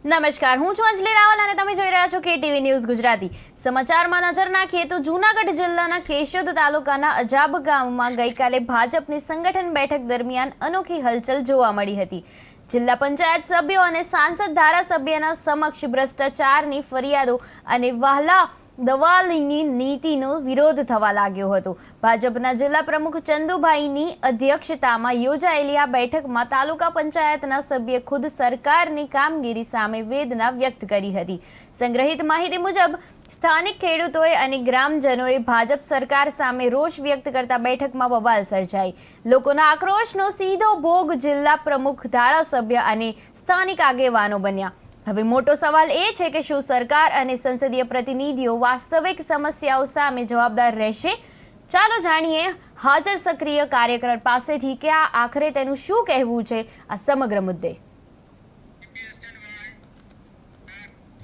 નમસ્કાર, હું છું અંજલિ રાવલ અને તમે જોઈ રહ્યા છો KTV ન્યૂઝ ગુજરાતી। સમાચારમાં નજર નાખીએ તો જૂનાગઢ જિલ્લાના કેશોદ તાલુકાના અજાબ ગામમાં ગઈકાલે ભાજપની સંગઠન બેઠક દરમિયાન અનોખી હલચલ જોવા મળી હતી। જિલ્લા પંચાયત સભ્યો અને સાંસદ ધારાસભ્યના સમક્ષ ભ્રષ્ટાચારની ફરિયાદો અને વહાલા દલાલીની નીતિનો વિરોધ થવા લાગ્યો હતો। ભાજપના જિલ્લા પ્રમુખ ચંદુભાઈની અધ્યક્ષતામાં યોજાયેલી આ બેઠકમાં તાલુકા પંચાયતના સભ્ય ખુદ સરકારની કામગીરી સામે વેદના વ્યક્ત કરી હતી। સંગ્રહિત માહિતી મુજબ સ્થાનિક ખેડૂતોએ અને ગ્રામજનોએ ભાજપ સરકાર સામે રોષ વ્યક્ત કરતા બેઠકમાં બવાલ સર્જાઈ। લોકોના આક્રોશનો સીધો ભોગ જિલ્લા પ્રમુખ, ધારાસભ્ય અને સ્થાનિક આગેવાનો બન્યા। હવે મોટો સવાલ એ છે કે શું સરકાર અને સંસદીય પ્રતિનિધિઓ વાસ્તવિક સમસ્યાઓ સામે જવાબદાર રહેશે? ચાલો જાણીએ હાજર સક્રિય કાર્યકર પાસેથી કે આખરે તેનું શું કહેવું છે આ સમગ્ર મુદ્દે।